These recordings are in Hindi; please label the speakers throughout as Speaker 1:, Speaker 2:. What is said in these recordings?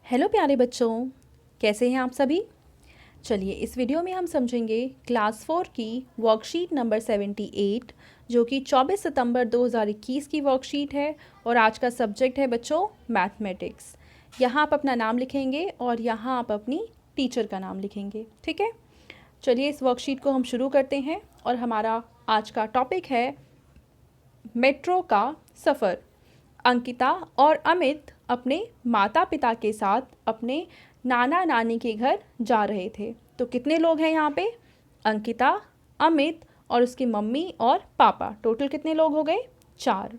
Speaker 1: हेलो प्यारे बच्चों, कैसे हैं आप सभी। चलिए इस वीडियो में हम समझेंगे क्लास 4 की वर्कशीट नंबर 78 जो कि 24 सितंबर 2021 की वर्कशीट है और आज का सब्जेक्ट है बच्चों मैथमेटिक्स। यहाँ आप अपना नाम लिखेंगे और यहाँ आप अपनी टीचर का नाम लिखेंगे, ठीक है। चलिए इस वर्कशीट को हम शुरू करते हैं और हमारा आज का टॉपिक है मेट्रो का सफ़र। अंकिता और अमित अपने माता पिता के साथ अपने नाना नानी के घर जा रहे थे। तो कितने लोग हैं यहाँ पे? अंकिता, अमित और उसकी मम्मी और पापा, टोटल कितने लोग हो गए? 4।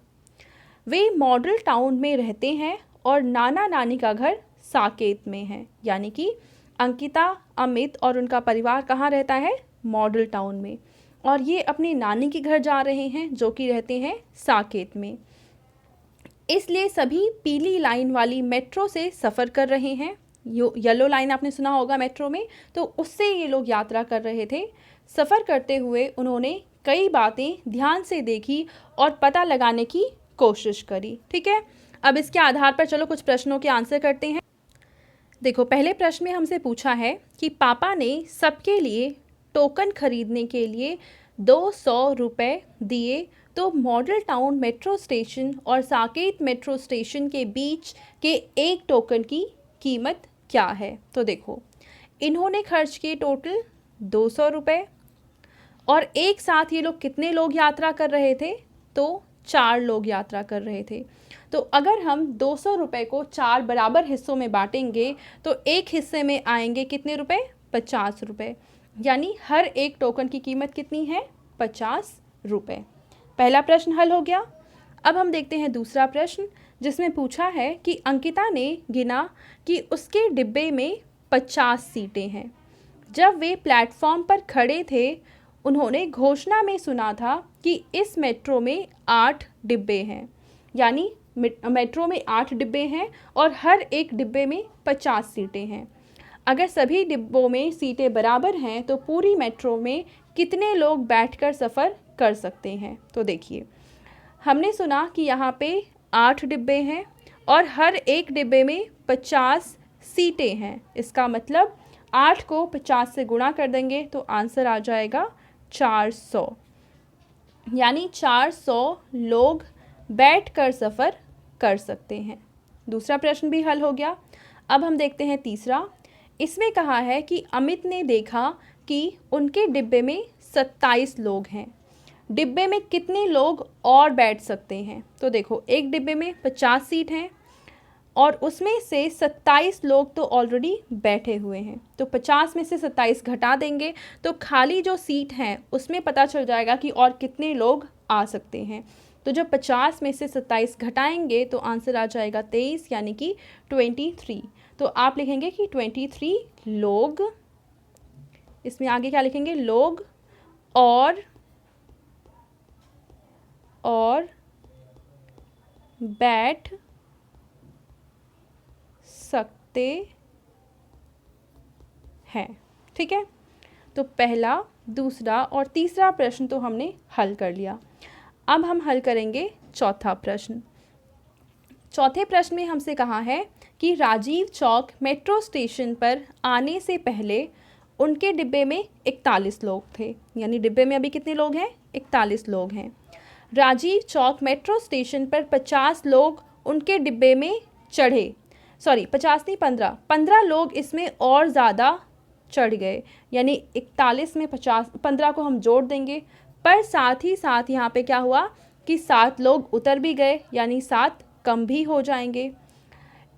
Speaker 1: वे मॉडल टाउन में रहते हैं और नाना नानी का घर साकेत में है। यानी कि अंकिता, अमित और उनका परिवार कहाँ रहता है? मॉडल टाउन में। और ये अपनी नानी के घर जा रहे हैं जो कि रहते हैं साकेत में। इसलिए सभी पीली लाइन वाली मेट्रो से सफ़र कर रहे हैं। येलो लाइन आपने सुना होगा मेट्रो में, तो उससे ये लोग यात्रा कर रहे थे। सफ़र करते हुए उन्होंने कई बातें ध्यान से देखी और पता लगाने की कोशिश करी, ठीक है। अब इसके आधार पर चलो कुछ प्रश्नों के आंसर करते हैं। देखो, पहले प्रश्न में हमसे पूछा है कि पापा ने सबके लिए टोकन खरीदने के लिए 200 रुपये दिए, तो मॉडल टाउन मेट्रो स्टेशन और साकेत मेट्रो स्टेशन के बीच के एक टोकन की कीमत क्या है। तो देखो, इन्होंने खर्च किए टोटल 200 रुपये और एक साथ ये लोग कितने लोग यात्रा कर रहे थे? तो 4 लोग यात्रा कर रहे थे। तो अगर हम 200 रुपये को 4 बराबर हिस्सों में बांटेंगे तो एक हिस्से में आएंगे कितने रुपए? 50 रुपये। यानी हर एक टोकन की कीमत कितनी है? 50 रुपये। पहला प्रश्न हल हो गया। अब हम देखते हैं दूसरा प्रश्न, जिसमें पूछा है कि अंकिता ने गिना कि उसके डिब्बे में 50 सीटें हैं। जब वे प्लेटफॉर्म पर खड़े थे उन्होंने घोषणा में सुना था कि इस मेट्रो में 8 डिब्बे हैं। यानी मेट्रो में 8 डिब्बे हैं और हर एक डिब्बे में 50 सीटें हैं। अगर सभी डिब्बों में सीटें बराबर हैं तो पूरी मेट्रो में कितने लोग बैठकर सफ़र कर सकते हैं। तो देखिए, हमने सुना कि यहाँ पे 8 डिब्बे हैं और हर एक डिब्बे में 50 सीटें हैं। इसका मतलब 8 को 50 से गुणा कर देंगे तो आंसर आ जाएगा 400। यानी 400 लोग बैठकर सफ़र कर सकते हैं। दूसरा प्रश्न भी हल हो गया। अब हम देखते हैं तीसरा। इसमें कहा है कि अमित ने देखा कि उनके डिब्बे में 27 लोग हैं। डिब्बे में कितने लोग और बैठ सकते हैं? तो देखो, एक डिब्बे में 50 सीट हैं और उसमें से 27 लोग तो ऑलरेडी बैठे हुए हैं। तो 50 में से 27 घटा देंगे तो खाली जो सीट हैं उसमें पता चल जाएगा कि और कितने लोग आ सकते हैं। तो जब 50 में से 27 घटाएंगे तो आंसर आ जाएगा 23, यानी कि 23। तो आप लिखेंगे कि 23 लोग, इसमें आगे क्या लिखेंगे? लोग और बैठ सकते हैं, ठीक है। तो पहला, दूसरा और तीसरा प्रश्न तो हमने हल कर लिया। अब हम हल करेंगे चौथा प्रश्न। चौथे प्रश्न में हमसे कहा है कि राजीव चौक मेट्रो स्टेशन पर आने से पहले उनके डिब्बे में 41 लोग थे। यानी डिब्बे में अभी कितने लोग हैं? 41 लोग हैं। राजीव चौक मेट्रो स्टेशन पर 50 लोग उनके डिब्बे में चढ़े। 50 नहीं, 15 लोग इसमें और ज़्यादा चढ़ गए। यानी 41 में 15 को हम जोड़ देंगे, पर साथ ही साथ यहाँ पे क्या हुआ कि 7 लोग उतर भी गए, यानी 7 कम भी हो जाएंगे।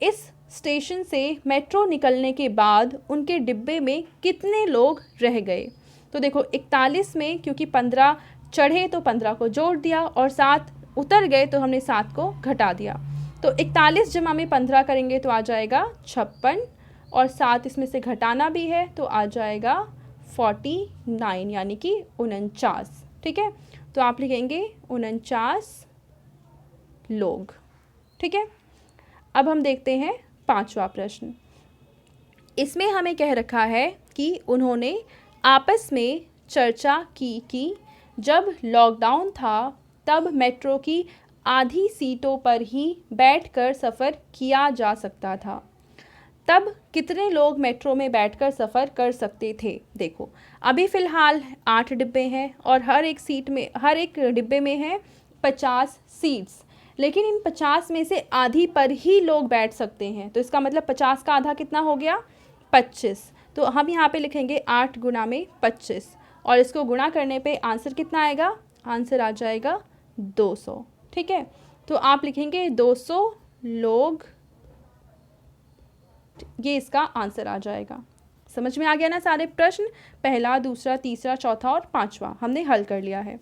Speaker 1: इस स्टेशन से मेट्रो निकलने के बाद उनके डिब्बे में कितने लोग रह गए? तो देखो, 41 में क्योंकि 15 चढ़े तो 15 को जोड़ दिया और 7 उतर गए तो हमने 7 को घटा दिया। तो 41 जमा में 15 करेंगे तो आ जाएगा 56 और 7 इसमें से घटाना भी है तो आ जाएगा 49, यानी कि 49, ठीक है। तो आप लिखेंगे 49 लोग, ठीक है। अब हम देखते हैं पांचवा प्रश्न। इसमें हमें कह रखा है कि उन्होंने आपस में चर्चा की कि जब लॉकडाउन था तब मेट्रो की आधी सीटों पर ही बैठकर सफ़र किया जा सकता था। तब कितने लोग मेट्रो में बैठकर सफ़र कर सकते थे। देखो अभी फ़िलहाल 8 डिब्बे हैं और हर एक डिब्बे में है 50 सीट्स, लेकिन इन 50 में से आधी पर ही लोग बैठ सकते हैं। तो इसका मतलब 50 का आधा कितना हो गया, 25। तो हम यहाँ पे लिखेंगे 8 गुना में 25 और इसको गुणा करने पे आंसर कितना आएगा, आंसर आ जाएगा 200। ठीक है, तो आप लिखेंगे 200 लोग, ये इसका आंसर आ जाएगा। समझ में आ गया ना सारे प्रश्न, पहला, दूसरा, तीसरा, चौथा और पांचवा हमने हल कर लिया है।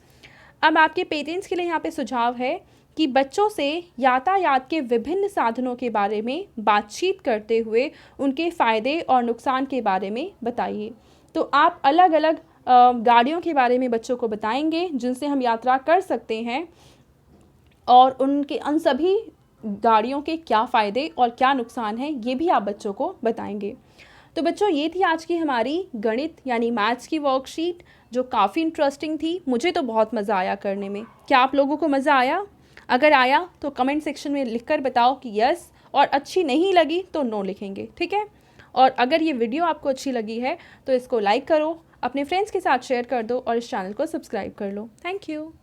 Speaker 1: अब आपके पेरेंट्स के लिए यहाँ पे सुझाव है कि बच्चों से यातायात के विभिन्न साधनों के बारे में बातचीत करते हुए उनके फ़ायदे और नुकसान के बारे में बताइए। तो आप अलग अलग गाड़ियों के बारे में बच्चों को बताएंगे जिनसे हम यात्रा कर सकते हैं और उन सभी गाड़ियों के क्या फ़ायदे और क्या नुकसान हैं ये भी आप बच्चों को बताएंगे। तो बच्चों ये थी आज की हमारी गणित यानी मैथ्स की वर्कशीट जो काफ़ी इंटरेस्टिंग थी। मुझे तो बहुत मज़ा आया करने में। क्या आप लोगों को मज़ा आया? अगर आया तो कमेंट सेक्शन में लिखकर बताओ कि यस, और अच्छी नहीं लगी तो नो लिखेंगे। ठीक है, और अगर ये वीडियो आपको अच्छी लगी है तो इसको लाइक करो, अपने फ्रेंड्स के साथ शेयर कर दो और इस चैनल को सब्सक्राइब कर लो। Thank you.